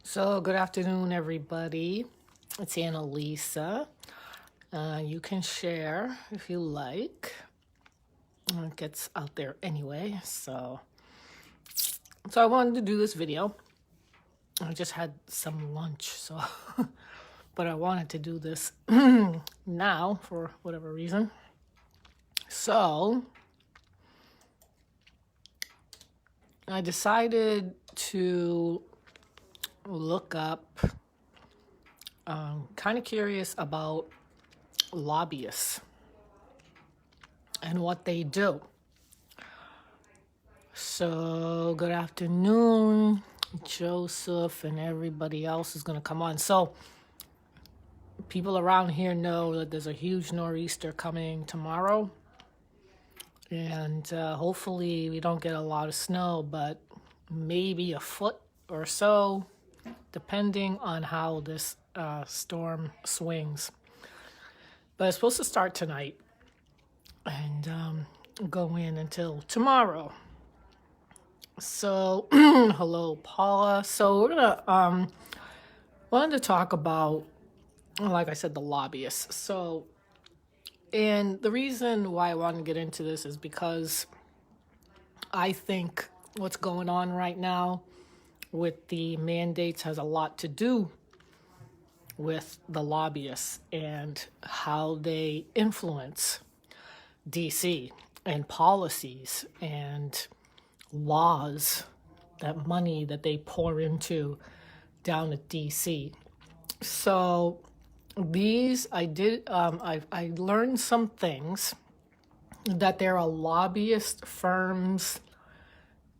So, good afternoon, everybody. It's Annalisa. You can share if you like. It gets out there anyway. So I wanted to do this video. I just had some lunch, so but I wanted to do this now for whatever reason. So I decided to look up, kind of curious about lobbyists and what they do. So, good afternoon, Joseph, and everybody else is going to come on. So, people around here know that there's a huge nor'easter coming tomorrow. And hopefully we don't get a lot of snow, but maybe a foot or so, depending on how this storm swings. But it's supposed to start tonight and go in until tomorrow. So, hello, Paula. So we're gonna wanted to talk about, like I said, the lobbyists. So, and the reason why I want to get into this is because I think what's going on right now with the mandates has a lot to do with the lobbyists and how they influence DC and policies and laws, that money that they pour into down at DC. So these, I learned some things, that there are lobbyist firms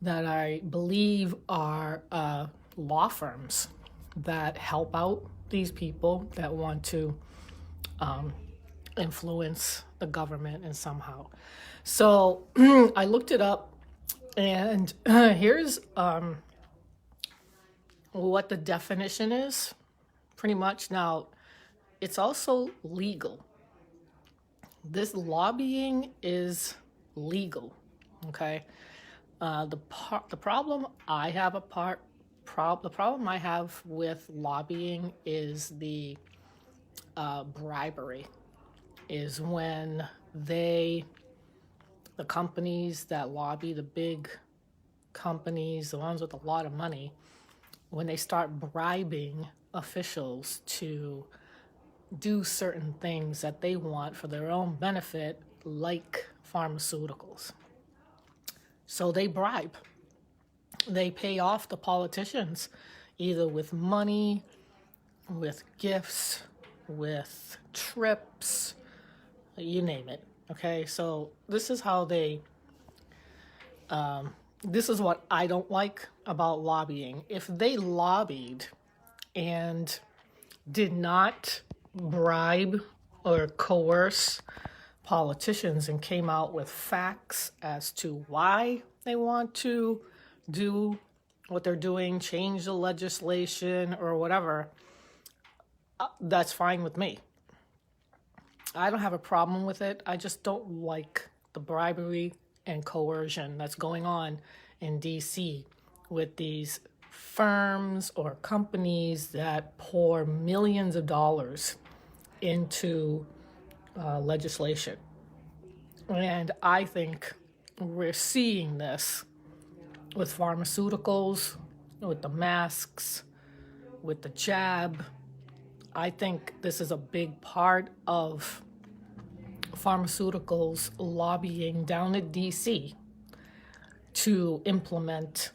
that I believe are law firms that help out these people that want to influence the government in somehow. So I looked it up, and here's what the definition is, pretty much. Now, it's also legal. This lobbying is legal, okay? The problem I have with lobbying is the bribery. Is when the companies that lobby, the big companies, the ones with a lot of money, when they start bribing officials to do certain things that they want for their own benefit, like pharmaceuticals. So they bribe. They pay off the politicians, either with money, with gifts, with trips, you name it. Okay, so this is how they, this is what I don't like about lobbying. If they lobbied and did not bribe or coerce politicians and came out with facts as to why they want to do what they're doing, change the legislation or whatever, that's fine with me. I don't have a problem with it. I just don't like the bribery and coercion that's going on in DC with these firms or companies that pour millions of dollars into legislation. And I think we're seeing this with pharmaceuticals, with the masks, with the jab. I think this is a big part of pharmaceuticals lobbying down at DC to implement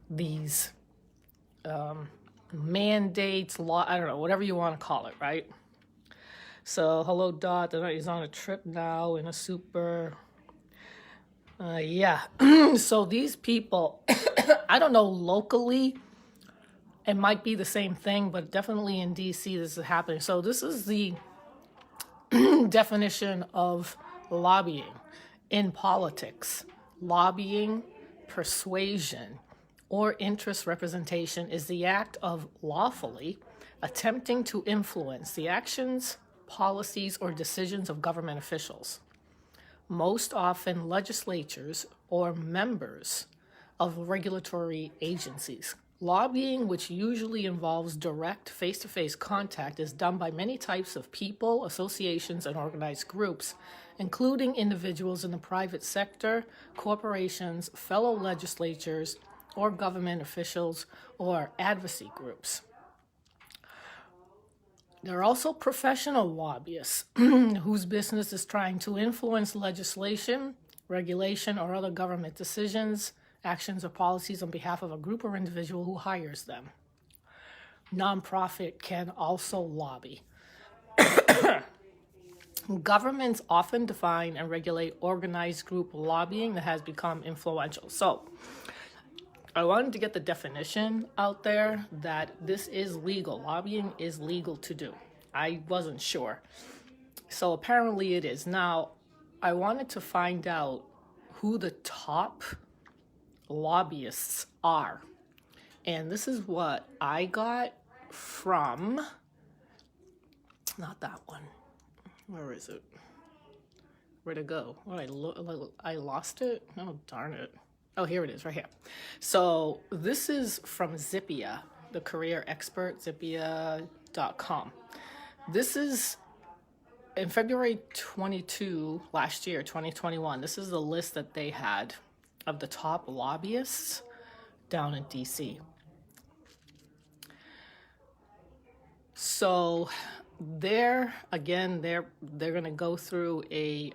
these mandates, law, I don't know, whatever you want to call it, right? So, hello, Dot. He's on a trip now in a super. Yeah. So these people, I don't know, locally, it might be the same thing, but definitely in DC, this is happening. So this is the definition of lobbying in politics. Lobbying, persuasion, or interest representation is the act of lawfully attempting to influence the actions, policies, or decisions of government officials, most often legislatures or members of regulatory agencies. Lobbying, which usually involves direct face-to-face contact, is done by many types of people, associations, and organized groups, including individuals in the private sector, corporations, fellow legislatures, or government officials, or advocacy groups. There are also professional lobbyists whose business is trying to influence legislation, regulation, or other government decisions, actions, or policies on behalf of a group or individual who hires them. Nonprofit can also lobby. Governments often define and regulate organized group lobbying that has become influential. So, I wanted to get the definition out there that this is legal. Lobbying is legal to do. I wasn't sure. So apparently it is. Now, I wanted to find out who the top lobbyists are. And this is what I got from, not that one. Where is it? Where'd it go? I lost it? Oh, darn it. Oh, here it is, right here. So this is from Zippia, the career expert, zippia.com. This is in February 22, last year, 2021. This is the list that they had of the top lobbyists down in DC. So they're going to go through a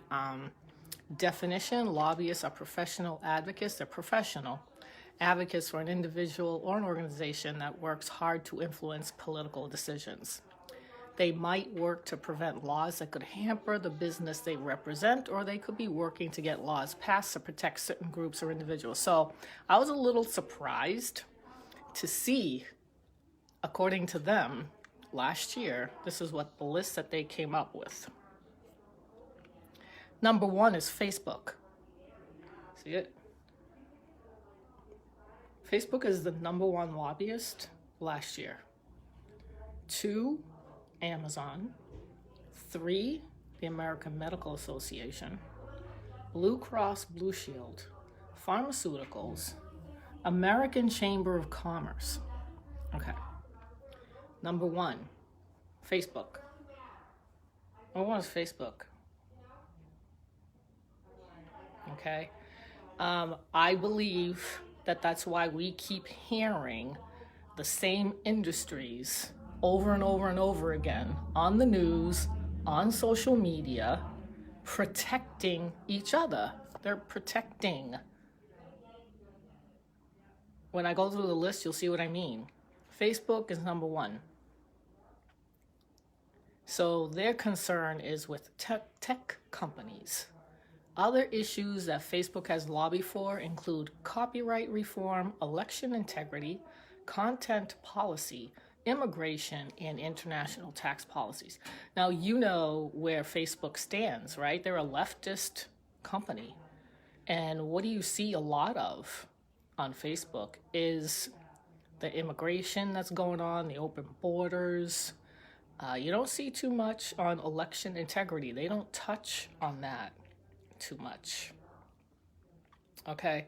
definition. Lobbyists are professional advocates. They're professional advocates for an individual or an organization that works hard to influence political decisions. They might work to prevent laws that could hamper the business they represent, or they could be working to get laws passed to protect certain groups or individuals. So I was a little surprised to see, according to them, last year, this is what the list that they came up with. Number one is Facebook. See it? Facebook is the number one lobbyist last year. 2, Amazon. 3, the American Medical Association. Blue Cross Blue Shield. Pharmaceuticals. American Chamber of Commerce. Okay. Number one, Facebook. Number one is Facebook. Okay. I believe that that's why we keep hearing the same industries over and over and over again on the news, on social media, protecting each other. They're protecting. When I go through the list, you'll see what I mean. Facebook is number one. So their concern is with tech companies. Other issues that Facebook has lobbied for include copyright reform, election integrity, content policy, immigration, and international tax policies. Now, you know where Facebook stands, right? They're a leftist company. And what do you see a lot of on Facebook is the immigration that's going on, the open borders. You don't see too much on election integrity. They don't touch on that too much. Okay?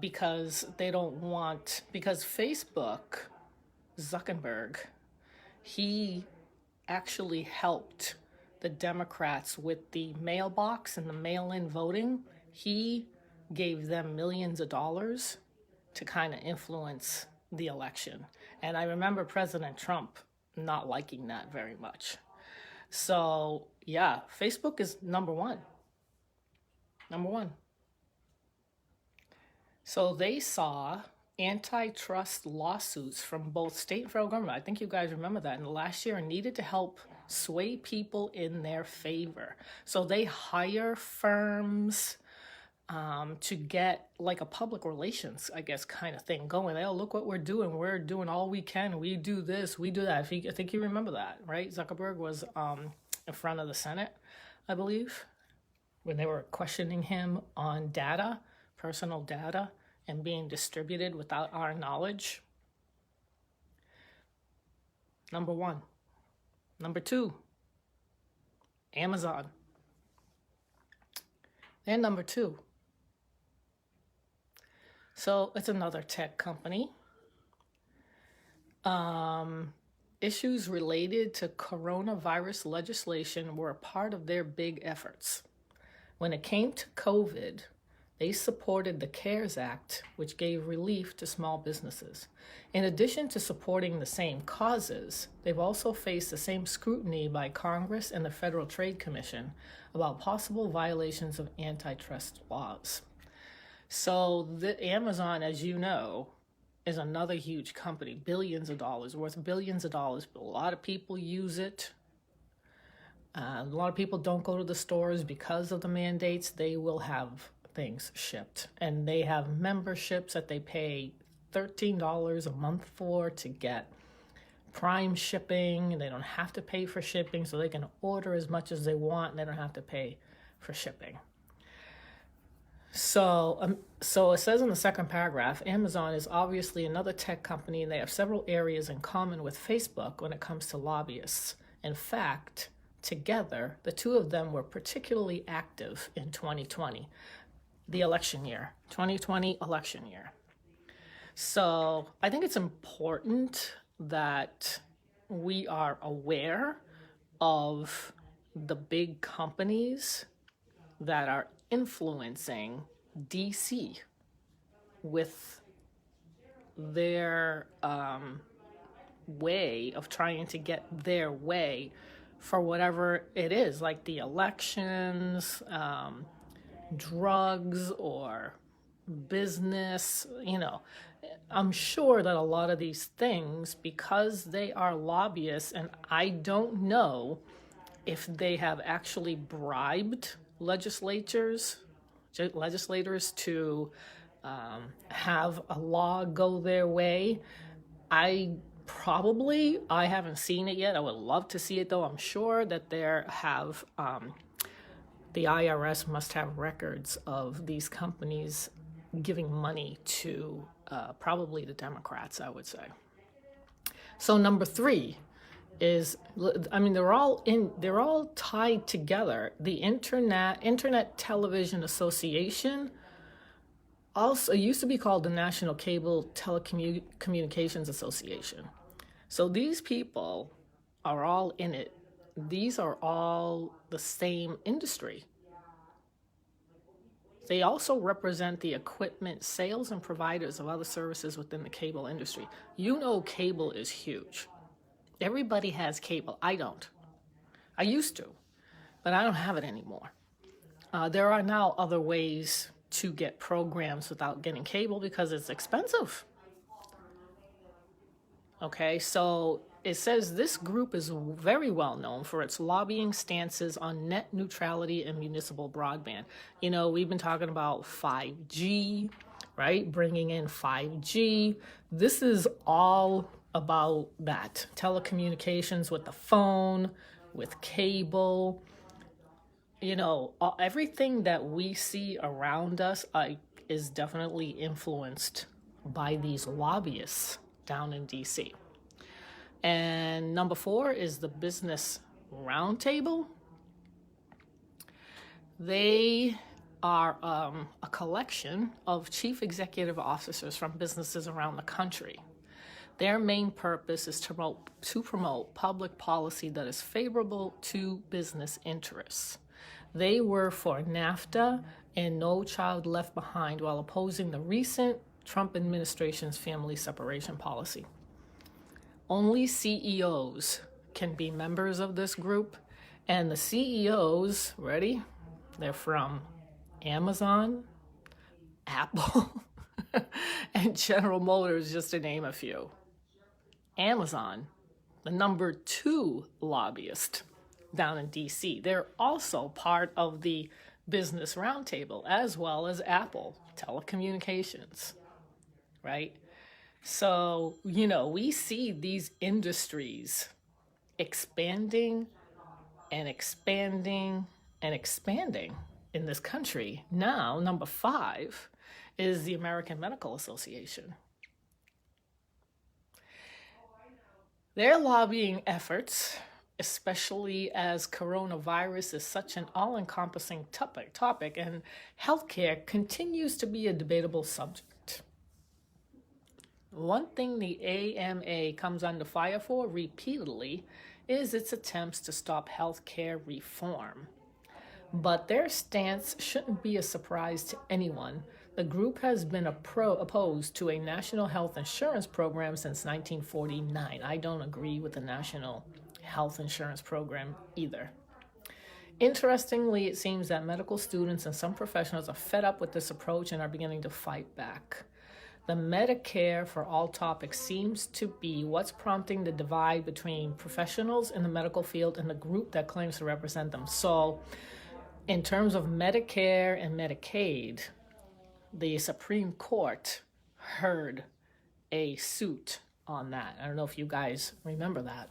Because they don't want, because Facebook, Zuckerberg, he actually helped the Democrats with the mailbox and the mail-in voting. He gave them millions of dollars to kind of influence the election. And I remember President Trump not liking that very much. So, yeah, Facebook is number one. Number one. So they saw antitrust lawsuits from both state and federal government. I think you guys remember that in the last year, and needed to help sway people in their favor. So they hire firms to get like a public relations, I guess, kind of thing going. Oh, look what we're doing. We're doing all we can. We do this, we do that. I think you remember that, right? Zuckerberg was in front of the Senate, I believe, when they were questioning him on data, personal data, and being distributed without our knowledge. Number one. Number two, Amazon. They're number two. So it's another tech company. Issues related to coronavirus legislation were a part of their big efforts. When it came to COVID, they supported the CARES Act, which gave relief to small businesses. In addition to supporting the same causes, they've also faced the same scrutiny by Congress and the Federal Trade Commission about possible violations of antitrust laws. So Amazon, as you know, is another huge company, billions of dollars, worth billions of dollars. But a lot of people use it. A lot of people don't go to the stores because of the mandates. They will have things shipped. And they have memberships that they pay $13 a month for to get Prime shipping. They don't have to pay for shipping, so they can order as much as they want and they don't have to pay for shipping. So it says in the second paragraph, Amazon is obviously another tech company, and they have several areas in common with Facebook when it comes to lobbyists. In fact, together, the two of them were particularly active in 2020, the election year, 2020 election year. So I think it's important that we are aware of the big companies that are influencing DC with their way of trying to get their way for whatever it is, like the elections, drugs, or business. I'm sure that a lot of these things, because they are lobbyists, and I don't know if they have actually bribed legislators to have a law go their way. I haven't seen it yet. I would love to see it, though. I'm sure that the IRS must have records of these companies giving money to probably the Democrats, I would say. So number 3 is, they're all tied together. The Internet Television Association also used to be called the National Cable Telecommunications Association. So these people are all in it. These are all the same industry. They also represent the equipment sales and providers of other services within the cable industry. Cable is huge. Everybody has cable. I don't. I used to, but I don't have it anymore. There are now other ways to get programs without getting cable because it's expensive. Okay, so it says this group is very well known for its lobbying stances on net neutrality and municipal broadband. We've been talking about 5G, right? Bringing in 5G. This is all about that. Telecommunications with the phone, with cable. Everything that we see around us is definitely influenced by these lobbyists down in DC. And number 4 is the Business Roundtable. They are a collection of chief executive officers from businesses around the country. Their main purpose is to promote public policy that is favorable to business interests. They were for NAFTA and No Child Left Behind while opposing the recent Trump administration's family separation policy. Only CEOs can be members of this group, and the CEOs, ready? They're from Amazon, Apple, and General Motors, just to name a few. Amazon, the number 2 lobbyist down in DC. They're also part of the Business Roundtable, as well as Apple Telecommunications, right? So, we see these industries expanding and expanding and expanding in this country. Now, number 5 is the American Medical Association. Their lobbying efforts, especially as coronavirus is such an all-encompassing topic and healthcare continues to be a debatable subject. One thing the AMA comes under fire for repeatedly is its attempts to stop healthcare reform. But their stance shouldn't be a surprise to anyone. The group has been opposed to a national health insurance program since 1949. I don't agree with the national health insurance program either. Interestingly, it seems that medical students and some professionals are fed up with this approach and are beginning to fight back. The Medicare for all topic seems to be what's prompting the divide between professionals in the medical field and the group that claims to represent them. So, in terms of Medicare and Medicaid, the Supreme Court heard a suit on that. I don't know if you guys remember that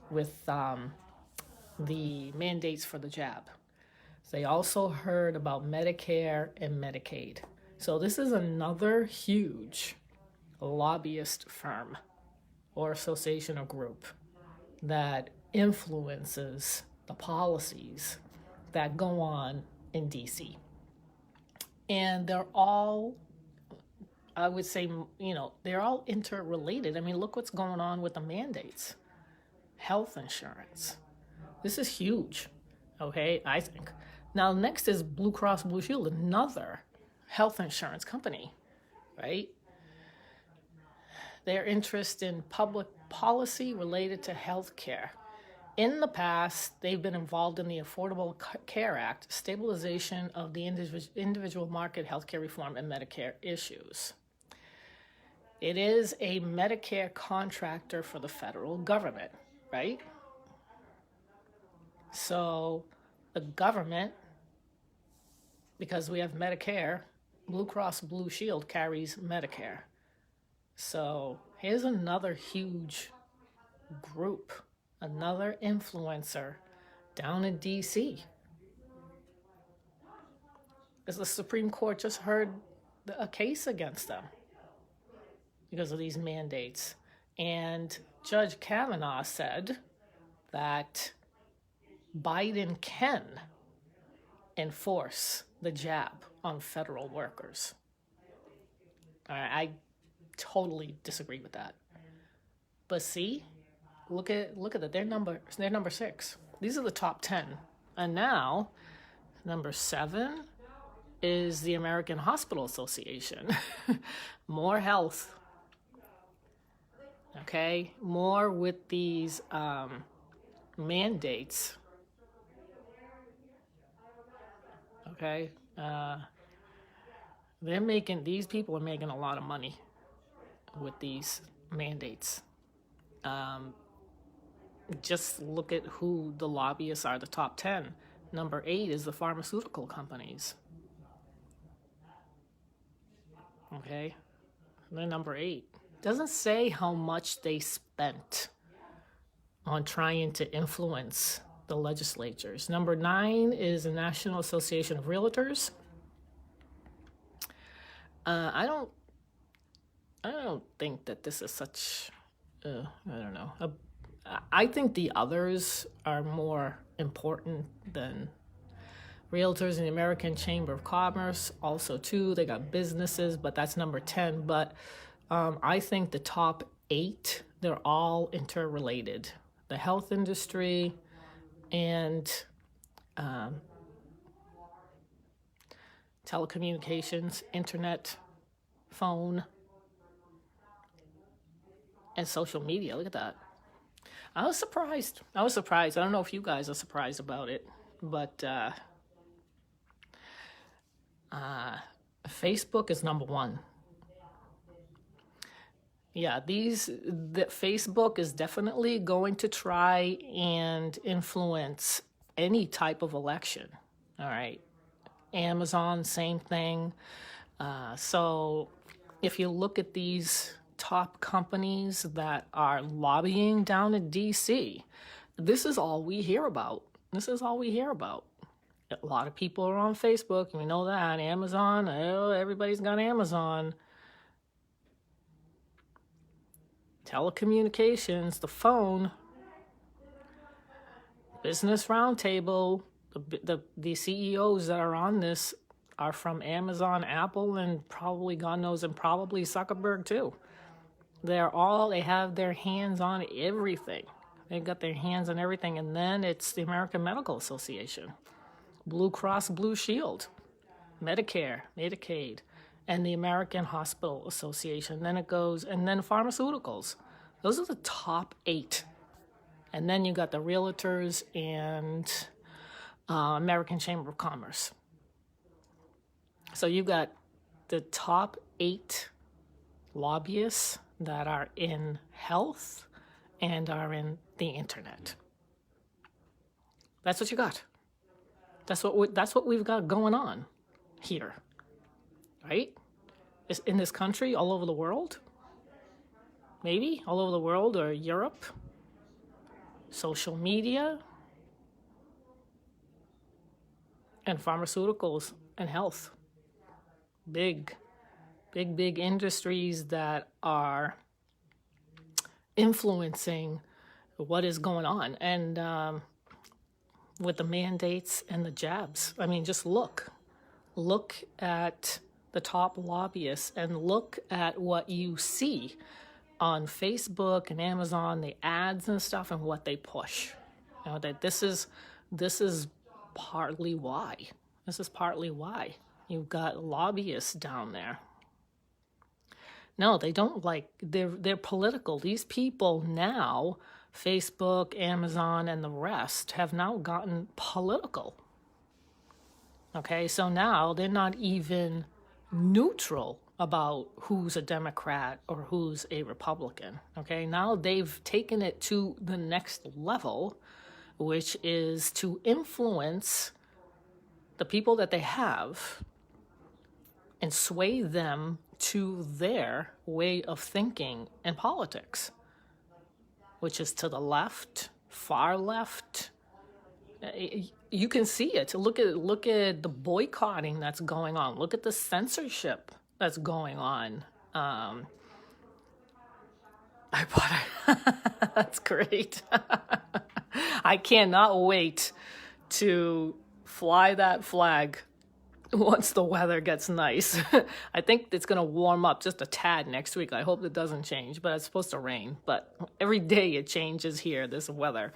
with the mandates for the jab. They also heard about Medicare and Medicaid. So this is another huge lobbyist firm or association or group that influences the policies that go on in DC. And they're all, I would say, they're all interrelated. I mean, look what's going on with the mandates. Health insurance. This is huge, okay, I think. Now, next is Blue Cross Blue Shield, another health insurance company, right? Their interest in public policy related to health care. In the past, they've been involved in the Affordable Care Act, stabilization of the individual market, healthcare reform, and Medicare issues. It is a Medicare contractor for the federal government, right? So the government, because we have Medicare, Blue Cross Blue Shield carries Medicare. So here's another huge group, another influencer down in DC. Because the Supreme Court just heard a case against them because of these mandates. And Judge Kavanaugh said that Biden can enforce the jab on federal workers. I totally disagree with that. But see, look at that. They're number 6. These are the top 10. And now, number 7 is the American Hospital Association. More health. Okay? More with these mandates. Okay? These people are making a lot of money with these mandates. Just look at who the lobbyists are, the top 10. Number 8 is the pharmaceutical companies. Okay? They're number 8. Doesn't say how much they spent on trying to influence the legislatures. Number 9 is the National Association of Realtors. I don't think that this is such, I don't know. I think the others are more important than realtors. In the American Chamber of Commerce, also too, they got businesses, but that's number 10. But I think the top 8, they're all interrelated. The health industry and telecommunications, internet, phone, and social media. Look at that. I was surprised. I don't know if you guys are surprised about it, but Facebook is number 1. Yeah, Facebook is definitely going to try and influence any type of election. All right. Amazon, same thing. So if you look at these top companies that are lobbying down in DC, this is all we hear about. A lot of people are on Facebook, and we know that. Amazon, everybody's got Amazon. Telecommunications, the phone, Business Roundtable, the CEOs that are on this are from Amazon, Apple, and probably, God knows, and probably Zuckerberg too. They have their hands on everything. They've got their hands on everything. And then it's the American Medical Association, Blue Cross Blue Shield, Medicare, Medicaid, and the American Hospital Association. Then it goes, and then pharmaceuticals. Those are the top 8. And then you got the realtors and American Chamber of Commerce. So you've got the top 8 lobbyists that are in health and are in the internet. That's what you got. That's what we've got going on here, right? It's in this country, all over the world, maybe all over the world or Europe. Social media and pharmaceuticals and health. Big industries that are influencing what is going on. And with the mandates and the jabs, I mean, just look at the top lobbyists and look at what you see on Facebook and Amazon, the ads and stuff, and what they push. You know, that this is partly why. This is partly why you've got lobbyists down there. No, they don't like, they're political. These people now, Facebook, Amazon, and the rest, have now gotten political. Okay, so now they're not even neutral about who's a Democrat or who's a Republican. Okay, now they've taken it to the next level, which is to influence the people that they have and sway them to their way of thinking in politics, which is to the left, far left. You can see it. Look at the boycotting that's going on. Look at the censorship that's going on. That's great. I cannot wait to fly that flag once the weather gets nice. I think it's going to warm up just a tad next week. I hope it doesn't change, but it's supposed to rain. But every day it changes here, this weather.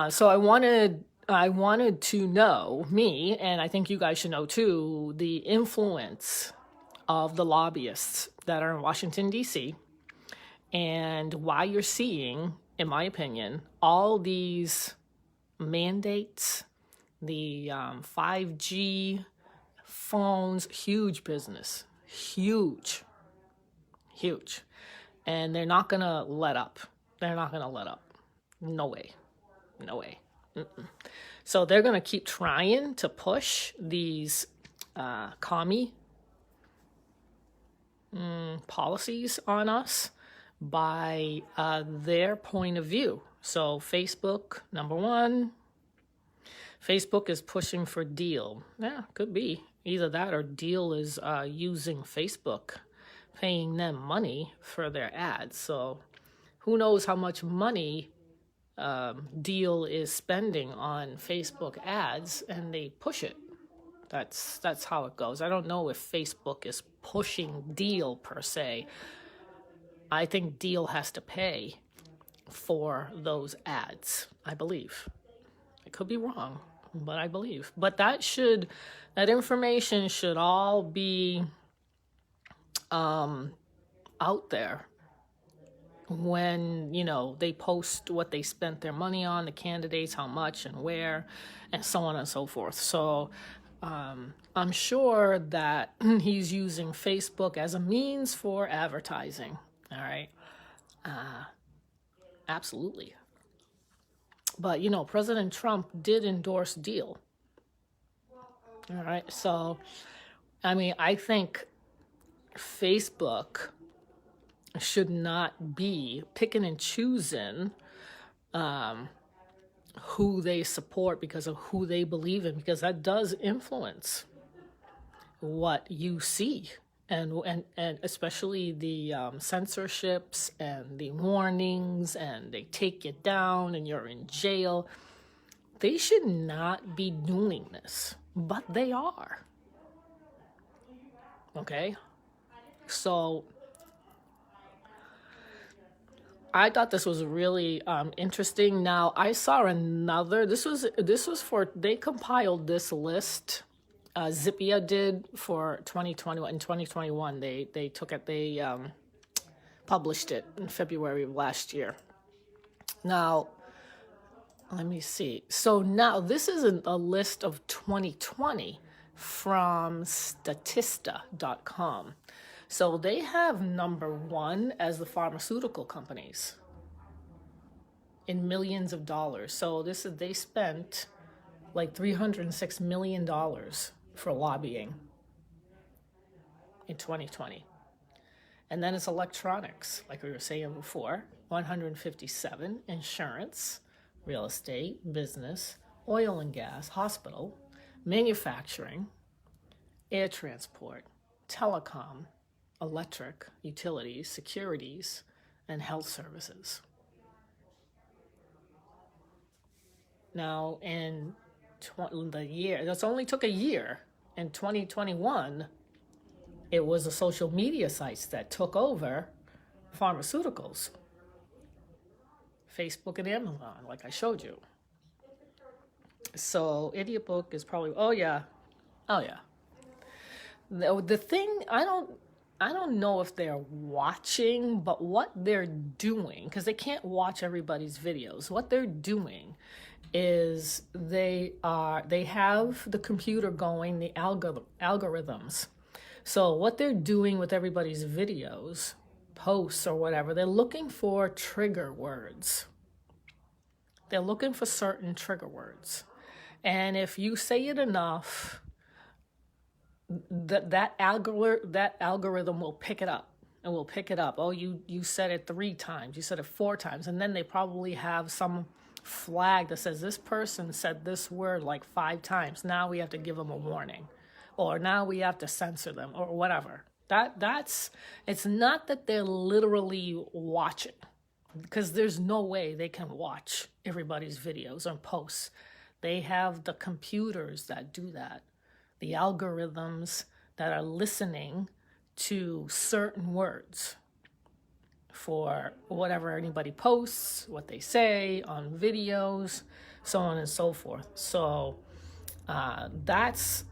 So I wanted to know, me, and I think you guys should know too, the influence of the lobbyists that are in Washington, D.C., and why you're seeing, in my opinion, all these mandates, the 5G phones, huge business, huge. And they're not going to let up. No way. Mm-mm. So they're going to keep trying to push these commie policies on us by their point of view. So Facebook, number one, Facebook is pushing for Deal. Yeah, could be. Either that or Deal is using Facebook, paying them money for their ads. So who knows how much money Deal is spending on Facebook ads, and they push it. That's how it goes. I don't know if Facebook is pushing Deal per se. I think Deal has to pay for those ads, I believe. I could be wrong, but I believe. But that information should all be out there when, they post what they spent their money on, the candidates, how much and where, and so on and so forth. So I'm sure that he's using Facebook as a means for advertising. All right. Absolutely. But, President Trump did endorse Deal. All right. So, I think Facebook should not be picking and choosing who they support because of who they believe in, because that does influence what you see. And especially the censorships and the warnings, and they take you down and you're in jail. They should not be doing this, but they are. Okay? So I thought this was really interesting. Now, I saw another. This was for, they compiled this list. Zippia did for 2021. In 2021, they took it. They published it in February of last year. Now, let me see. So now this is a list of 2020 from Statista.com. So they have number one as the pharmaceutical companies in millions of dollars. So they spent like $306 million for lobbying in 2020. And then it's electronics, like we were saying before, 157, insurance, real estate, business, oil and gas, hospital, manufacturing, air transport, telecom, electric, utilities, securities, and health services. Now, in the year, this only took a year. In 2021, it was the social media sites that took over pharmaceuticals. Facebook and Amazon, like I showed you. So Idiot Book is probably, oh yeah. The thing, I don't know if they're watching, but what they're doing, because they can't watch everybody's videos, what they're doing is they have the computer going, the algorithms. So what they're doing with everybody's videos, posts or whatever, they're looking for trigger words. They're looking for certain trigger words. And if you say it enough, that algorithm will pick it up. And will pick it up. Oh, you said it 3 times. You said it 4 times. And then they probably have some flag that says this person said this word like 5 times. Now we have to give them a warning. Or now we have to censor them or whatever. It's not that they're literally watching, because there's no way they can watch everybody's videos and posts. They have the computers that do that, the algorithms that are listening to certain words for whatever anybody posts, what they say on videos, so on and so forth. So that's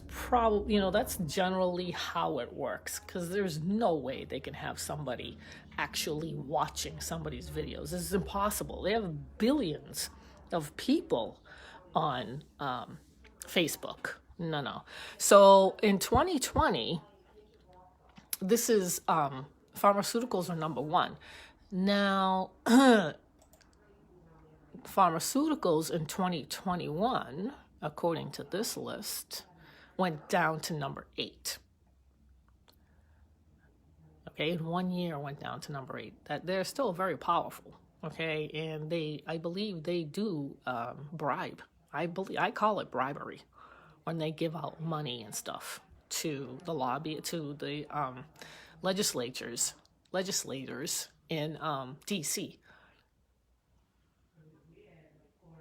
probably, that's generally how it works, because there's no way they can have somebody actually watching somebody's videos. This is impossible. They have billions of people on Facebook. No. So in 2020, this is pharmaceuticals are number one. Now, pharmaceuticals in 2021, according to this list, went down to number 8. Okay, in 1 year went down to number 8. That they're still very powerful. Okay, and I believe they do bribe. I call it bribery when they give out money and stuff to the legislators in DC.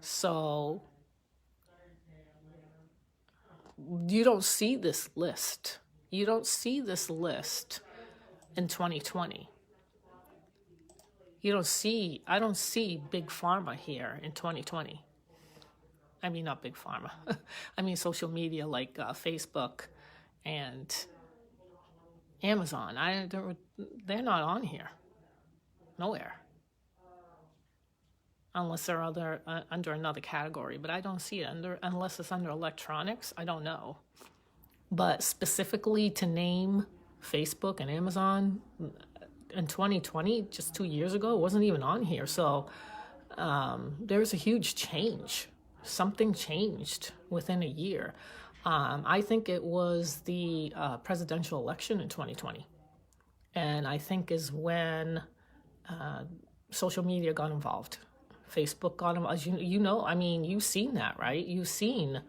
So you don't see this list. You don't see this list in 2020. I don't see Big Pharma here in 2020. I mean, not Big Pharma. I mean, social media like Facebook and Amazon. They're not on here. Nowhere. Unless they're under another category. But I don't see it unless it's under electronics. I don't know. But specifically to name Facebook and Amazon in 2020, just 2 years ago, it wasn't even on here. So there's a huge change. Something changed within a year. I think it was the presidential election in 2020. And I think is when social media got involved. Facebook got involved. As you've seen that, right? You've seen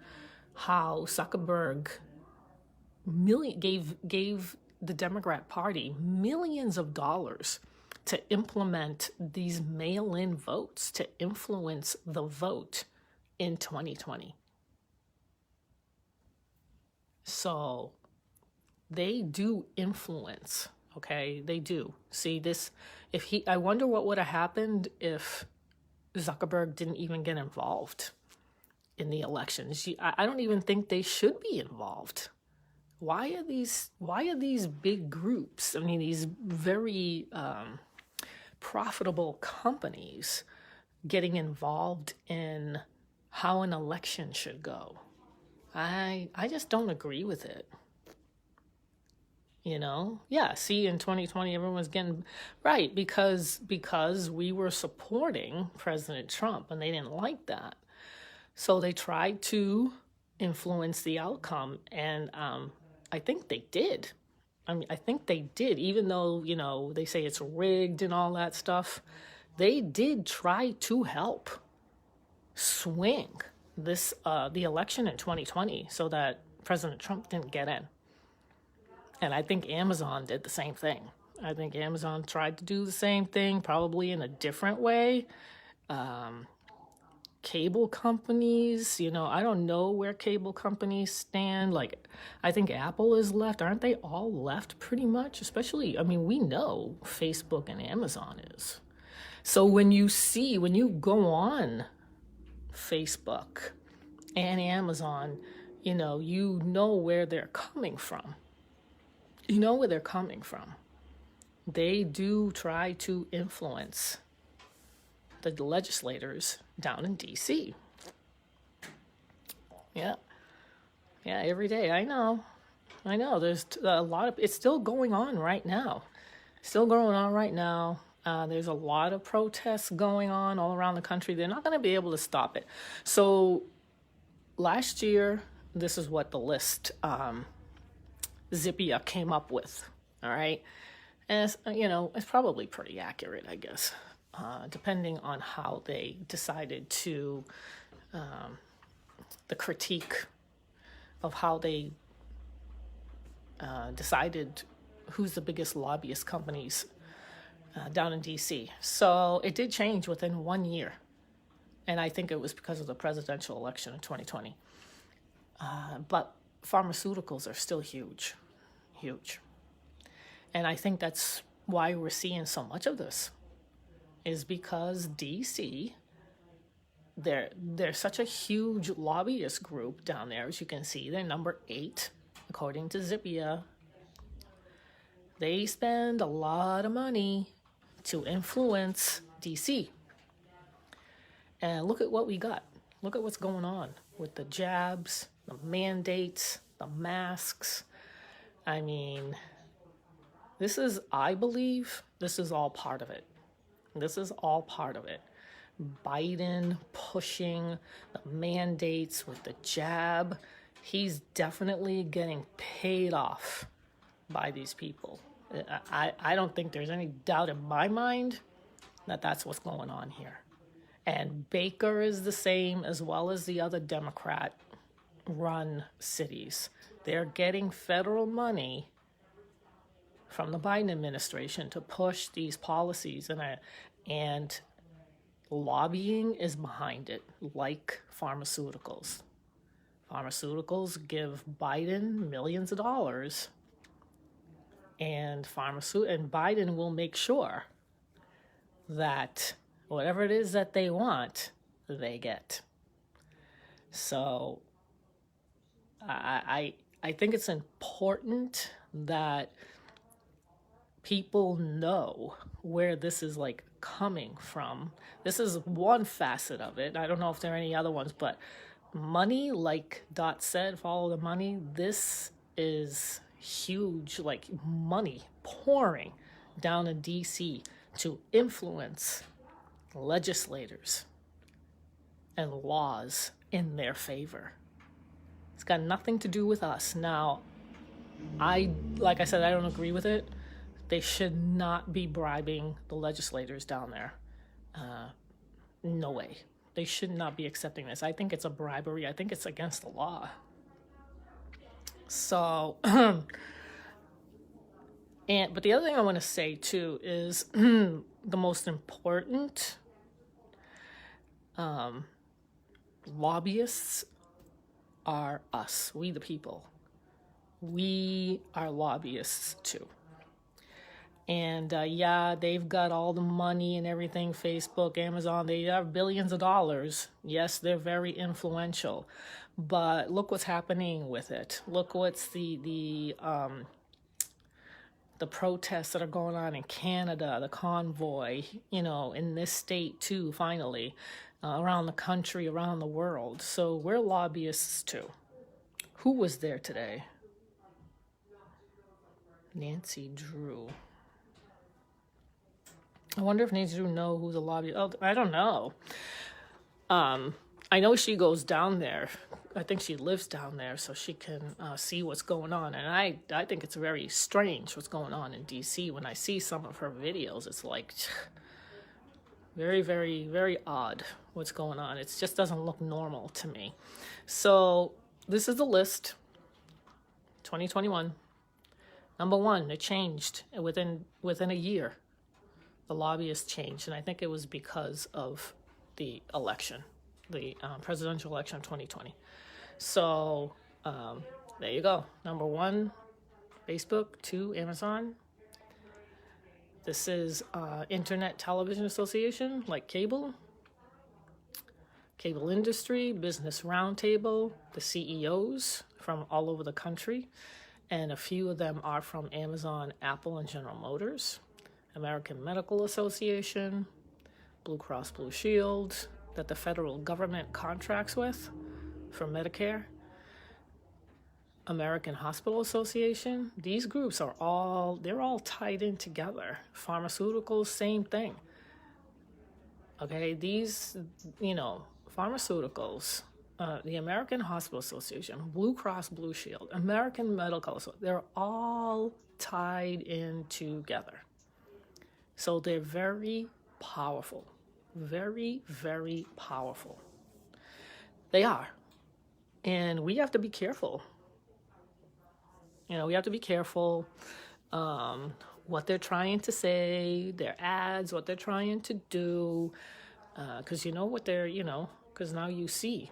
how Zuckerberg gave the Democrat Party millions of dollars to implement these mail-in votes, to influence the vote in 2020. So they do influence Okay, they do. See this, I wonder what would have happened if Zuckerberg didn't even get involved in the elections. I don't even think they should be involved. Why are these big groups, I mean, these very profitable companies getting involved in how an election should go? I just don't agree with it. Yeah, see, in 2020 everyone's getting right because we were supporting President Trump and they didn't like that. So they tried to influence the outcome, and I think they did. I think they did, even though, they say it's rigged and all that stuff. They did try to help swing the election in 2020 so that President Trump didn't get in. And I think Amazon did the same thing. I think Amazon tried to do the same thing, probably in a different way. Cable companies, I don't know where cable companies stand. Like, I think Apple is left. Aren't they all left pretty much? Especially, we know Facebook and Amazon is. So when you go on Facebook and Amazon, you know where they're coming from. You know where they're coming from. They do try to influence the legislators down in D.C. Yeah, every day. I know. There's a lot of, it's still going on right now. There's a lot of protests going on all around the country. They're not going to be able to stop it. So last year, this is what the list Zippia came up with. All right. And it's probably pretty accurate, I guess, depending on how they decided to, the critique of how they decided who's the biggest lobbyist companies down in D.C. So it did change within 1 year. And I think it was because of the presidential election in 2020. But pharmaceuticals are still huge. And I think that's why we're seeing so much of this, is because DC, they're such a huge lobbyist group down there. As you can see, they're number 8, according to Zippia. They spend a lot of money to influence DC. And look at what we got. Look at what's going on with the jabs, the mandates, the masks. I believe this is all part of it. Biden pushing the mandates with the jab. He's definitely getting paid off by these people. I don't think there's any doubt in my mind that that's what's going on here. And Baker is the same, as well as the other Democrat-run cities. They're getting federal money from the Biden administration to push these policies, and lobbying is behind it, like pharmaceuticals. Pharmaceuticals give Biden millions of dollars, and Biden will make sure that whatever it is that they want, they get. So I think it's important that people know where this is coming from. This is one facet of it. I don't know if there are any other ones, but money, like Dot said, follow the money. This is huge, money pouring down in DC to influence legislators and laws in their favor. It's got nothing to do with us. Now, like I said, I don't agree with it. They should not be bribing the legislators down there. No way. They should not be accepting this. I think it's a bribery. I think it's against the law. So, but the other thing I want to say too is the most important lobbyists are us, we the people. We are lobbyists too. And yeah, they've got all the money and everything, Facebook, Amazon, they have billions of dollars. Yes, they're very influential. But look what's happening with it. Look what's the protests that are going on in Canada, the convoy, in this state too, finally, around the country, around the world. So we're lobbyists too. Who was there today? Nancy Drew. I wonder if Nancy Drew know who the lobbyist. Oh, I don't know. I know she goes down there. I think she lives down there, so she can see what's going on. And I think it's very strange what's going on in D.C. When I see some of her videos, it's like very, very, very odd what's going on. It just doesn't look normal to me. So this is the list. 2021. Number 1, it changed within a year. The lobbyists changed, and I think it was because of the election, the presidential election of 2020. So there you go. Number 1, Facebook. 2, Amazon. This is Internet Television Association, like cable industry, Business Roundtable, the CEOs from all over the country, and a few of them are from Amazon, Apple, and General Motors. American Medical Association, Blue Cross Blue Shield, that the federal government contracts with for Medicare, American Hospital Association. These groups are all tied in together. Pharmaceuticals, same thing. Okay, these, pharmaceuticals, the American Hospital Association, Blue Cross Blue Shield, American Medical Association, they're all tied in together. So they're very powerful, very, very powerful. They are. And we have to be careful. We have to be careful what they're trying to say, their ads, what they're trying to do. Because because now you see.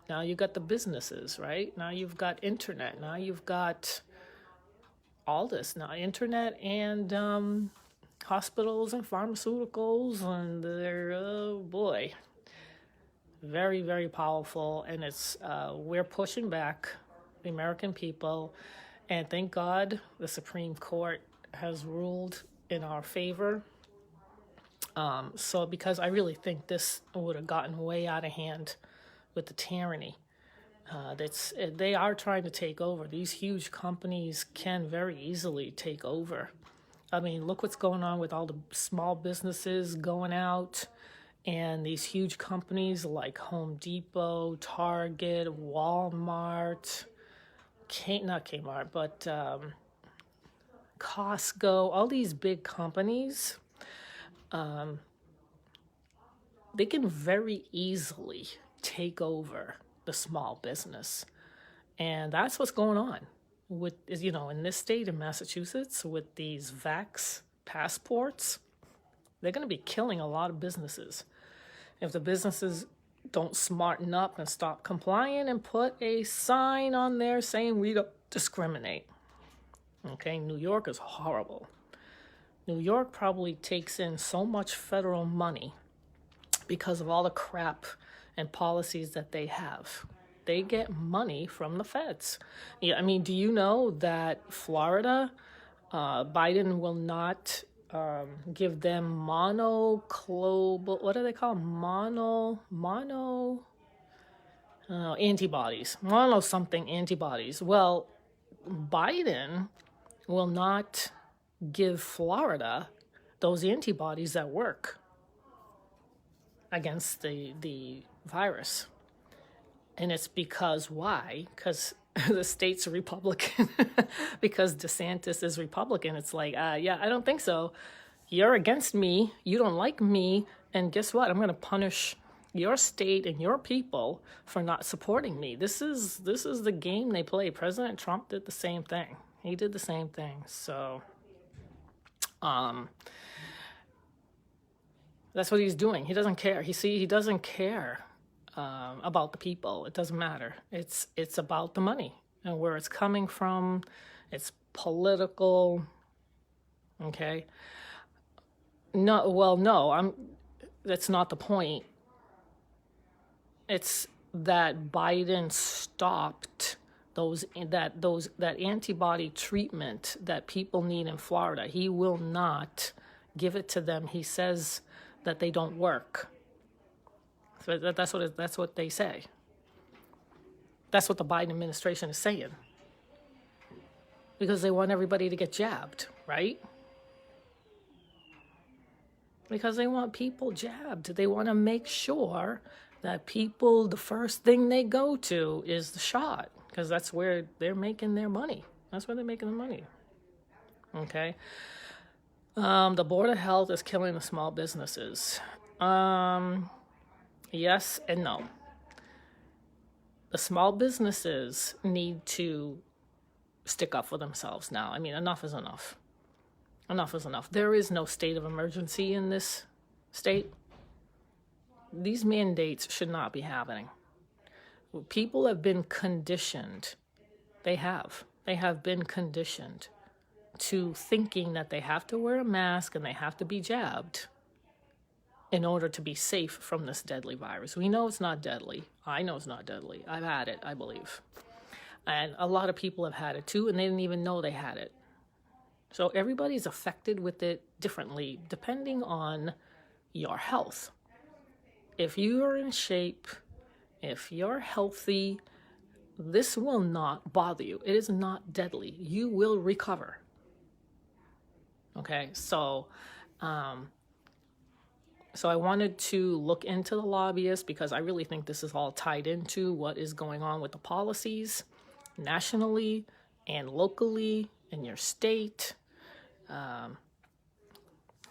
Now you got the businesses, right? Now you've got internet. Now you've got all this. Now internet and hospitals and pharmaceuticals, and they're, oh boy, very, very powerful. And it's we're pushing back, the American people, and thank God the Supreme Court has ruled in our favor. So because I really think this would have gotten way out of hand with the tyranny. They are trying to take over. These huge companies can very easily take over. I mean, look what's going on with all the small businesses going out, and these huge companies like Home Depot, Target, Walmart, not Kmart, but Costco, all these big companies, they can very easily take over the small business. And that's what's going on with, in this state of Massachusetts with these vax passports. They're going to be killing a lot of businesses. If the businesses don't smarten up and stop complying and put a sign on there saying we don't discriminate. Okay, New York is horrible. New York probably takes in so much federal money because of all the crap and policies that they have. They get money from the feds. Yeah, I mean, do you know that Florida, Biden will not give them what do they call antibodies, antibodies. Well, Biden will not give Florida those antibodies that work against the virus. And it's because why? Because the state's Republican, because DeSantis is Republican. It's like, yeah, I don't think so. You're against me. You don't like me. And guess what? I'm going to punish your state and your people for not supporting me. This is the game they play. President Trump did the same thing. He did the same thing. So, that's what he's doing. He doesn't care. He doesn't care about the people. It doesn't matter. It's about the money and where it's coming from. It's political Okay. No, well, no, that's not the point. It's that Biden stopped that antibody treatment that people need in Florida. He will not give it to them. He says that they don't work. So that's what they say. That's what the Biden administration is saying. Because they want everybody to get jabbed, right? Because they want people jabbed. They want to make sure that people, the first thing they go to is the shot, because that's where they're making their money. That's where they're making the money. Okay. The Board of Health is killing the small businesses. Yes and no. The small businesses need to stick up for themselves now. I mean, enough is enough. Enough is enough. There is no state of emergency in this state. These mandates should not be happening. People have been conditioned. They have been conditioned to thinking that they have to wear a mask and they have to be jabbed in order to be safe from this deadly virus. We know it's not deadly. I know it's not deadly. I've had it, I believe. And a lot of people have had it too, and they didn't even know they had it. So everybody's affected with it differently depending on your health. If you are in shape, if you're healthy, this will not bother you. It is not deadly. You will recover. Okay, so I wanted to look into the lobbyists because I really think this is all tied into what is going on with the policies nationally and locally in your state.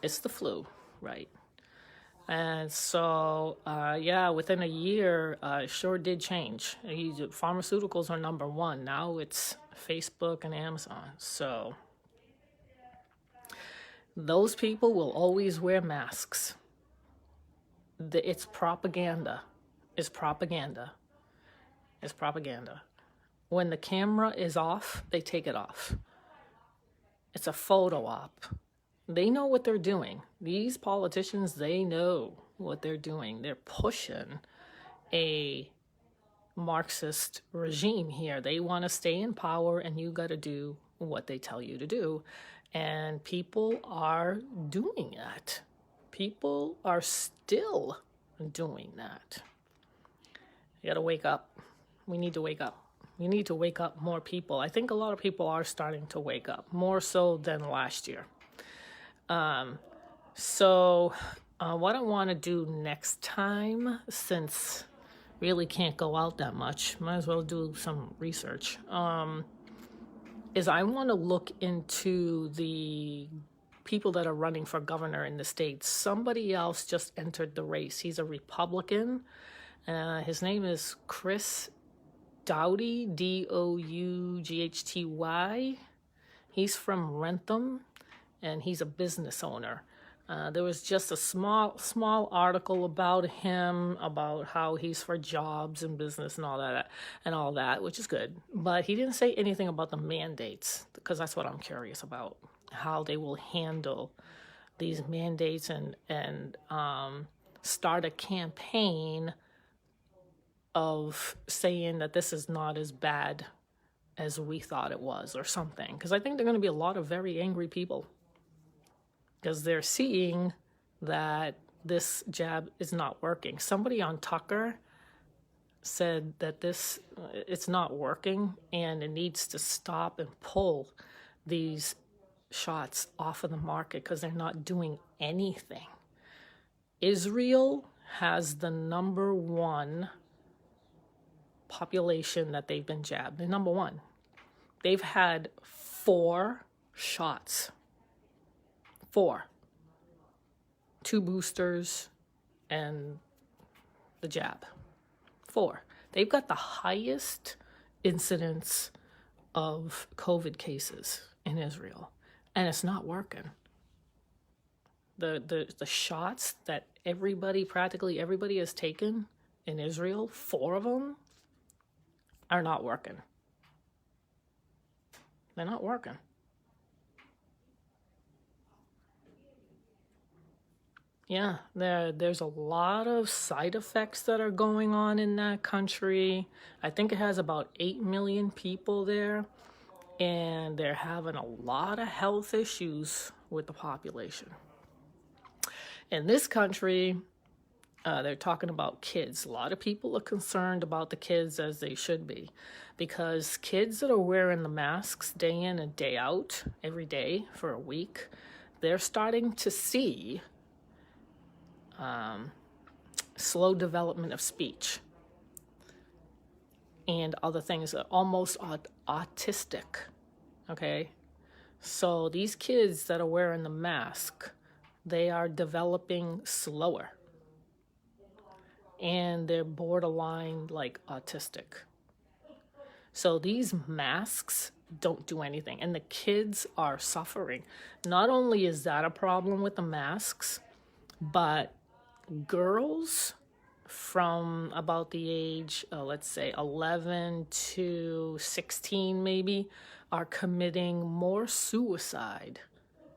It's the flu, right? And so, within a year, it sure did change. Pharmaceuticals are number one. Now it's Facebook and Amazon. So those people will always wear masks. It's propaganda. It's propaganda. It's propaganda. When the camera is off, they take it off. It's a photo op. They know what they're doing. These politicians, they know what they're doing. They're pushing a Marxist regime here. They want to stay in power, and you got to do what they tell you to do. And people are doing that. People are still doing that. You got to wake up. We need to wake up. We need to wake up more people. I think a lot of people are starting to wake up, more so than last year. What I want to do next time, since really can't go out that much, might as well do some research, is I want to look into the people that are running for governor in the state. Somebody else just entered the race. He's a Republican. His name is Chris Doughty, Doughty. He's from Rentham, and he's a business owner. There was just a small article about him, about how he's for jobs and business and all that, which is good. But he didn't say anything about the mandates, because that's what I'm curious about, how they will handle these mandates and start a campaign of saying that this is not as bad as we thought it was or something. Because I think there are going to be a lot of very angry people, because they're seeing that this jab is not working. Somebody on Tucker said that it's not working and it needs to stop and pull these shots off of the market because they're not doing anything. Israel has the number one population that they've been jabbed. They're number one. They've had 4 shots. 4. 2 boosters and the jab. 4. They've got the highest incidence of COVID cases in Israel, and it's not working. The shots that practically everybody has taken in Israel, 4 of them, are not working. They're not working. Yeah, there's a lot of side effects that are going on in that country. I think it has about 8 million people there, and they're having a lot of health issues with the population. In this country, they're talking about kids. A lot of people are concerned about the kids, as they should be, because kids that are wearing the masks day in and day out, every day for a week, they're starting to see slow development of speech and other things, almost autistic. Okay, so these kids that are wearing the mask, they are developing slower, and they're borderline like autistic. So these masks don't do anything, and the kids are suffering. Not only is that a problem with the masks, but girls from about the age, let's say 11 to 16 maybe, are committing more suicide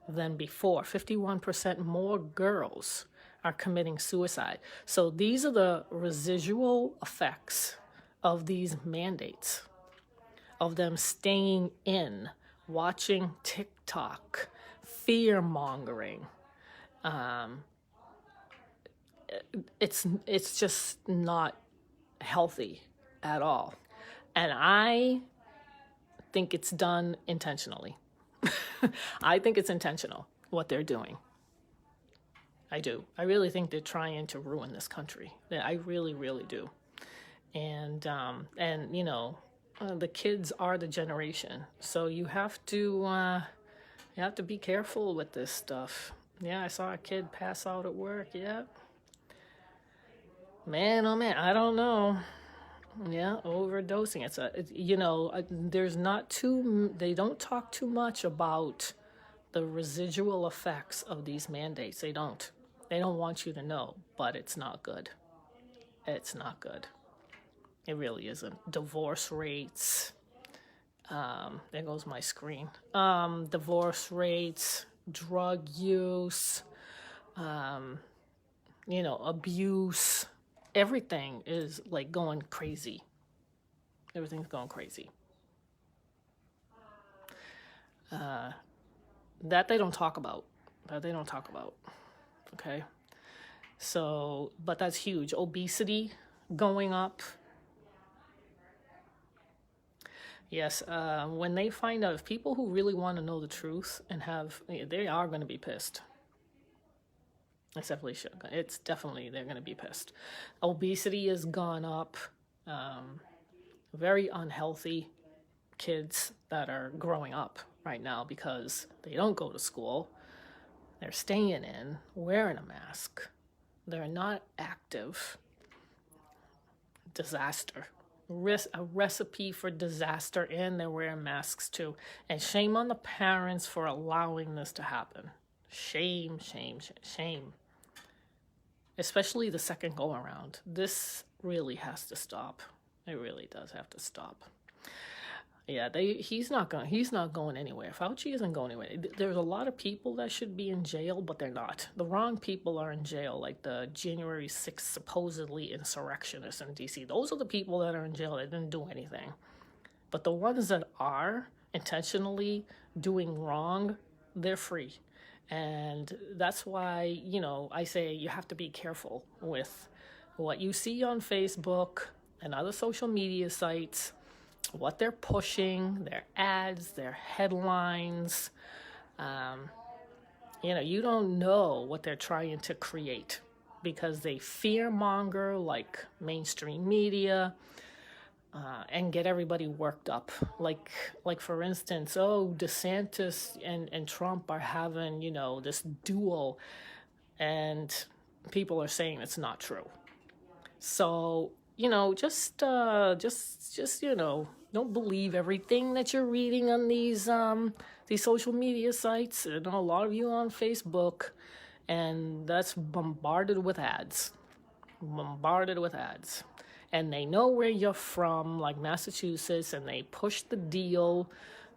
than before. 51% more girls are committing suicide. So these are the residual effects of these mandates, of them staying in, watching TikTok, fear mongering. It's just not healthy at all. And I think it's done intentionally. I think it's intentional what they're doing. I do. I really think they're trying to ruin this country. I really, really do. And the kids are the generation. So you have to be careful with this stuff. Yeah, I saw a kid pass out at work. Yeah. Man, oh man, I don't know. Yeah, overdosing. They don't talk too much about the residual effects of these mandates. They don't want you to know, but it's not good. It's not good. It really isn't. Divorce rates. There goes my screen. Divorce rates, drug use, abuse. Everything is like going crazy. Everything's going crazy. That they don't talk about. Okay. So, but that's huge. Obesity going up. Yes, when they find out, if people who really want to know the truth and they are going to be pissed. It's definitely, they're going to be pissed. Obesity has gone up. Very unhealthy kids that are growing up right now because they don't go to school. They're staying in, wearing a mask. They're not active. Disaster. A recipe for disaster, and they're wearing masks too. And shame on the parents for allowing this to happen. Shame, shame, shame. Especially the second go around. This really has to stop. It really does have to stop. Yeah, he's not going anywhere. Fauci isn't going anywhere. There's a lot of people that should be in jail, but they're not. The wrong people are in jail, like the January 6th supposedly insurrectionists in D.C. Those are the people that are in jail that didn't do anything. But the ones that are intentionally doing wrong, they're free. And that's why, I say you have to be careful with what you see on Facebook and other social media sites, what they're pushing, their ads, their headlines. You don't know what they're trying to create because they fearmonger like mainstream media and get everybody worked up. Like for instance, DeSantis and Trump are having, this duel, and people are saying it's not true. So, just don't believe everything that you're reading on these social media sites. I know a lot of you on Facebook, and that's bombarded with ads. And they know where you're from, like Massachusetts, and they push the deal,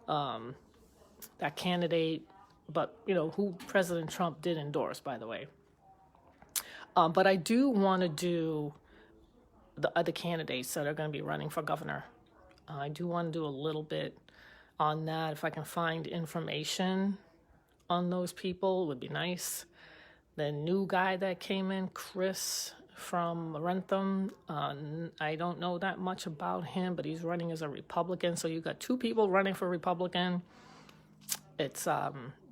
that candidate, but, who President Trump did endorse, by the way. But I do want to do the other candidates that are going to be running for governor. I do want to do a little bit on that. If I can find information on those people, it would be nice. The new guy that came in, Chris from Rentham, I don't know that much about him, but he's running as a Republican. So you got two people running for Republican. It's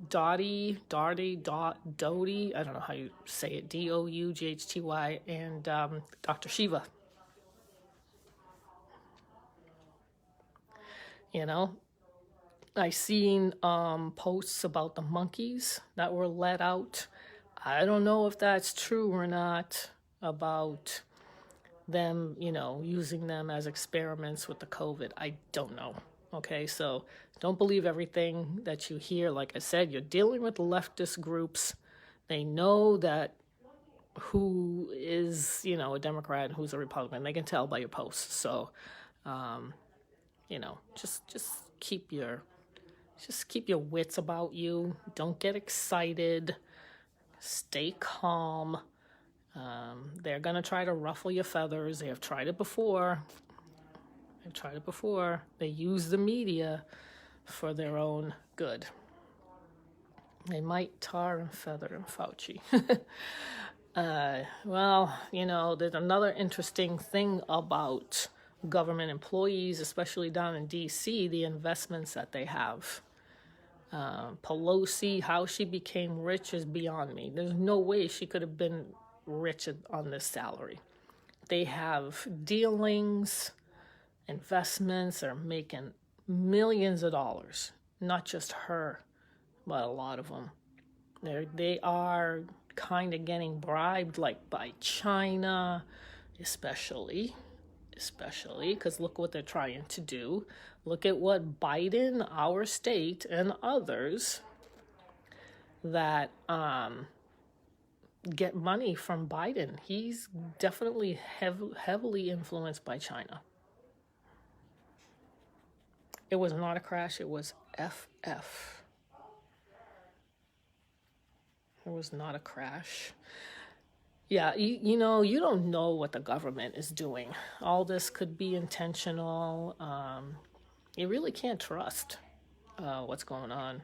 Doughty, I don't know how you say it, Doughty, and Dr. Shiva. You know, I seen posts about the monkeys that were let out. I don't know if that's true or not, about them, using them as experiments with the COVID. I don't know. Okay, so don't believe everything that you hear. Like I said, you're dealing with leftist groups. They know that who is, a Democrat and who's a Republican. They can tell by your posts. So, just keep your wits about you. Don't get excited. Stay calm. They're gonna try to ruffle your feathers. They have tried it before. They use the media for their own good. They might tar and feather Fauci. There's another interesting thing about government employees, especially down in D.C., the investments that they have. Pelosi, how she became rich is beyond me. There's no way she could have been rich on this salary. They have dealings, investments, are making millions of dollars. Not just her, but a lot of them. They are kind of getting bribed, like by China, especially, because look what they're trying to do. Look at what Biden, our state, and others that get money from Biden. He's definitely heavily influenced by China. It was not a crash, it was FF. It was not a crash. Yeah, you don't know what the government is doing. All this could be intentional. You really can't trust what's going on.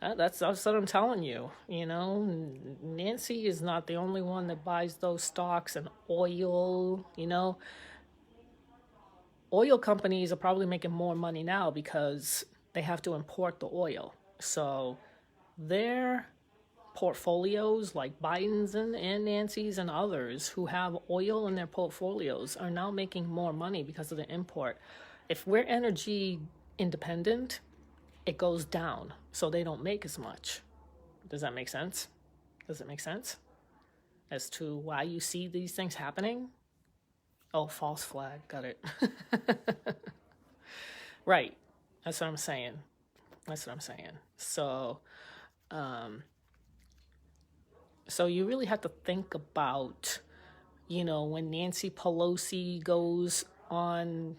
That's what I'm telling you. Nancy is not the only one that buys those stocks and oil. Oil companies are probably making more money now because they have to import the oil. So their portfolios, like Biden's and Nancy's and others who have oil in their portfolios, are now making more money because of the import. If we're energy independent, it goes down, so they don't make as much. Does that make sense? Does it make sense as to why you see these things happening? Oh, false flag, got it. Right, that's what I'm saying. So, so you really have to think about, when Nancy Pelosi goes on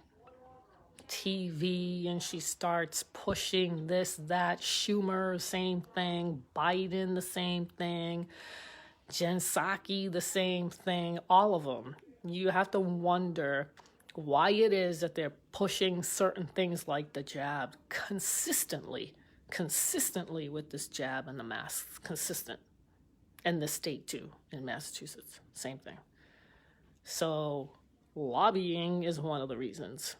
TV and she starts pushing this, that, Schumer, same thing, Biden, the same thing, Jen Psaki, the same thing, all of them. You have to wonder why it is that they're pushing certain things like the jab consistently with this jab and the masks, consistent. And the state too, in Massachusetts, same thing. So lobbying is one of the reasons,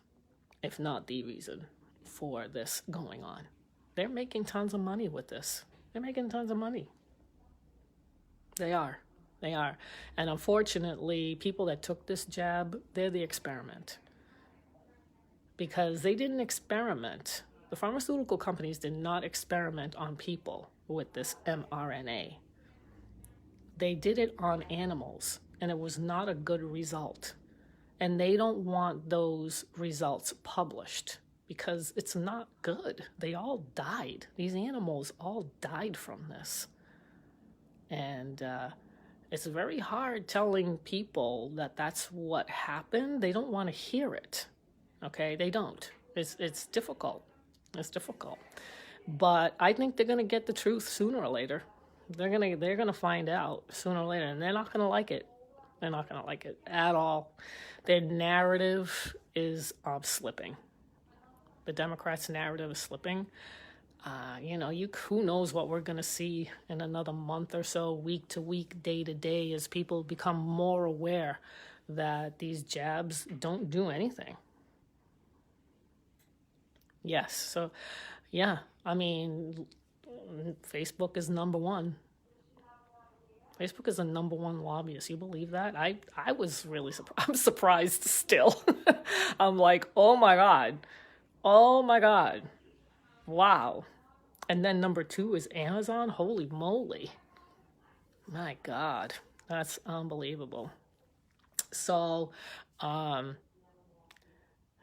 if not the reason, for this going on. They're making tons of money with this. They're making tons of money. They are. And unfortunately, people that took this jab, they're the experiment. Because they didn't experiment. The pharmaceutical companies did not experiment on people with this mRNA. They did it on animals, and it was not a good result. And they don't want those results published because it's not good. They all died. These animals all died from this. And it's very hard telling people that that's what happened. They don't want to hear it. Okay, they don't. It's difficult. But I think they're going to get the truth sooner or later. They're gonna find out sooner or later, and they're not gonna like it. They're not gonna like it at all. Their narrative is slipping. The Democrats' narrative is slipping. Who knows what we're going to see in another month or so, week to week, day to day, as people become more aware that these jabs don't do anything. Yes. So, yeah, I mean, Facebook is number one. Facebook is the number one lobbyist. You believe that? I was really surprised. I'm surprised still. I'm like, oh my God. Oh my God. Wow. And then number two is Amazon. Holy moly. My God. That's unbelievable. So, oh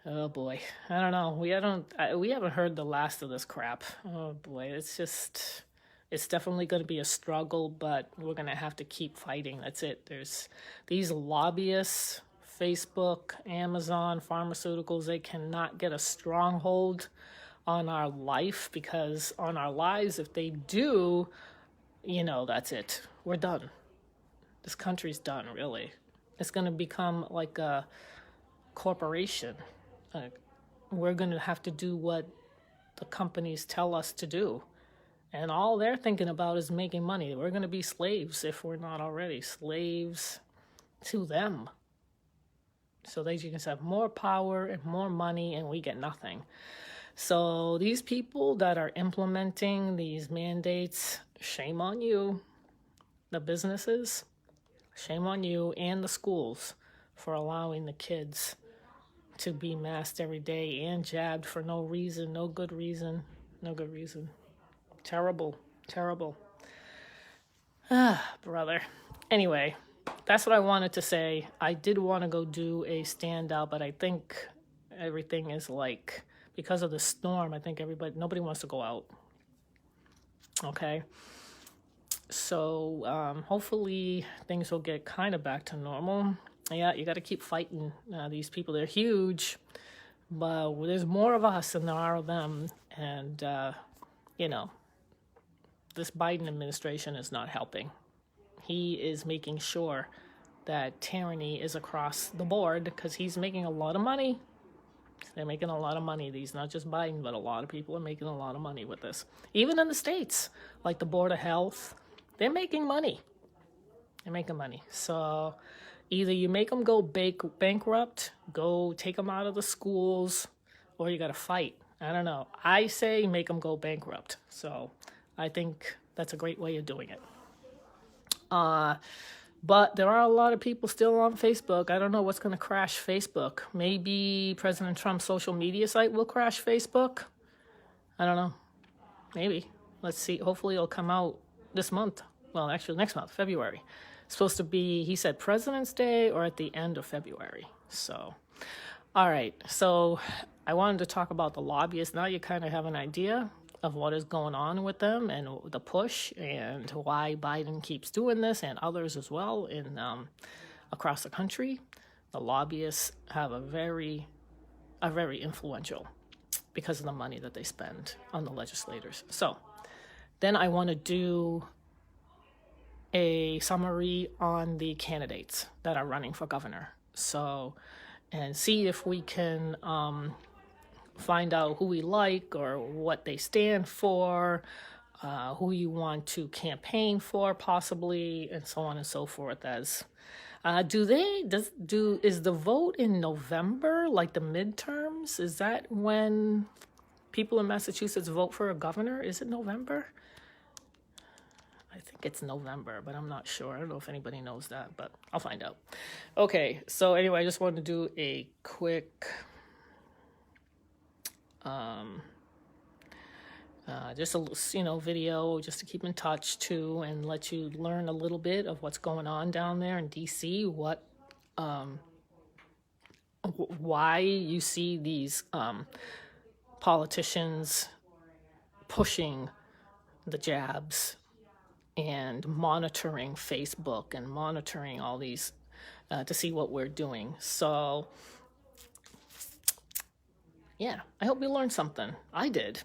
boy. I don't know. We haven't heard the last of this crap. Oh boy. It's definitely going to be a struggle, but we're going to have to keep fighting. That's it. There's these lobbyists, Facebook, Amazon, pharmaceuticals, they cannot get a stronghold on our life, because on our lives, if they do, that's it. We're done. This country's done, really. It's going to become like a corporation. We're going to have to do what the companies tell us to do. And all they're thinking about is making money. We're going to be slaves, if we're not already, slaves to them. So they can have more power and more money, and we get nothing. So these people that are implementing these mandates, shame on you. The businesses, shame on you, and the schools for allowing the kids to be masked every day and jabbed for no reason, no good reason. Terrible. Brother. Anyway, that's what I wanted to say. I did want to go do a standout, but I think everything is like, because of the storm, I think nobody wants to go out. Okay. So hopefully things will get kind of back to normal. Yeah, you got to keep fighting these people. They're huge, but there's more of us than there are of them. And, this Biden administration is not helping. He is making sure that tyranny is across the board, because he's making a lot of money. They're making a lot of money. These, not just Biden, but a lot of people are making a lot of money with this. Even in the states, like the Board of Health, they're making money. So either you make them go bankrupt, go take them out of the schools, or you got to fight. I don't know. I say make them go bankrupt. So I think that's a great way of doing it. But there are a lot of people still on Facebook. I don't know what's going to crash Facebook. Maybe President Trump's social media site will crash Facebook. I don't know. Maybe. Let's see. Hopefully it'll come out this month. Well, actually next month, February. It's supposed to be, he said, President's Day or at the end of February. So, all right. So I wanted to talk about the lobbyists. Now you kind of have an idea of what is going on with them and the push, and why Biden keeps doing this, and others as well in across the country. The lobbyists have are very influential because of the money that they spend on the legislators. So then I want to do a summary on the candidates that are running for governor. So, and see if we can find out who we like or what they stand for, who you want to campaign for possibly, and so on and so forth. As is the vote in November, like the midterms? Is that when people in Massachusetts vote for a governor? Is it November? I think it's November, but I'm not sure. I don't know if anybody knows that, but I'll find out. Okay, so anyway, I just wanted to do a quick just a video just to keep in touch too, and let you learn a little bit of what's going on down there in DC, what why you see these politicians pushing the jabs and monitoring Facebook and monitoring all these to see what we're doing. So yeah, I hope you learned something. I did.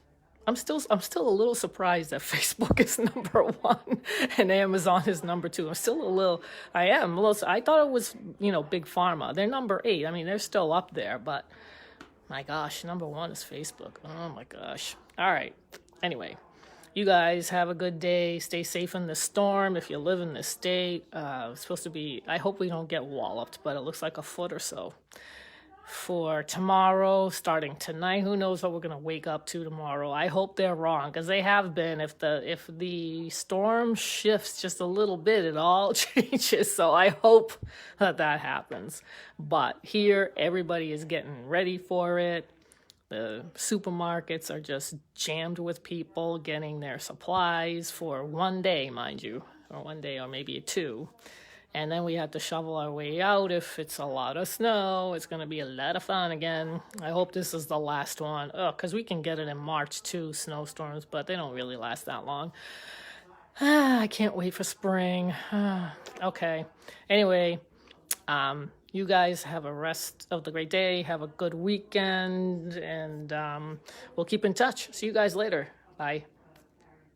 I'm still a little surprised that Facebook is number one and Amazon is number two. I am a little, I thought it was, Big Pharma. They're number 8. I mean, they're still up there, but my gosh, number one is Facebook. Oh my gosh. All right. Anyway, you guys have a good day. Stay safe in the storm. If you live in this state, it's supposed to be, I hope we don't get walloped, but it looks like a foot or so. For tomorrow, starting tonight, who knows what we're gonna wake up to tomorrow. I hope they're wrong, because they have been. If the storm shifts just a little bit, it all changes. So I hope that happens. But here, everybody is getting ready for it. The supermarkets are just jammed with people getting their supplies for one day, mind you, or one day or maybe 2. And then we have to shovel our way out. If it's a lot of snow, it's going to be a lot of fun again. I hope this is the last one. Because we can get it in March too, snowstorms, but they don't really last that long. I can't wait for spring. Okay. Anyway, you guys have a rest of the great day. Have a good weekend. And we'll keep in touch. See you guys later. Bye.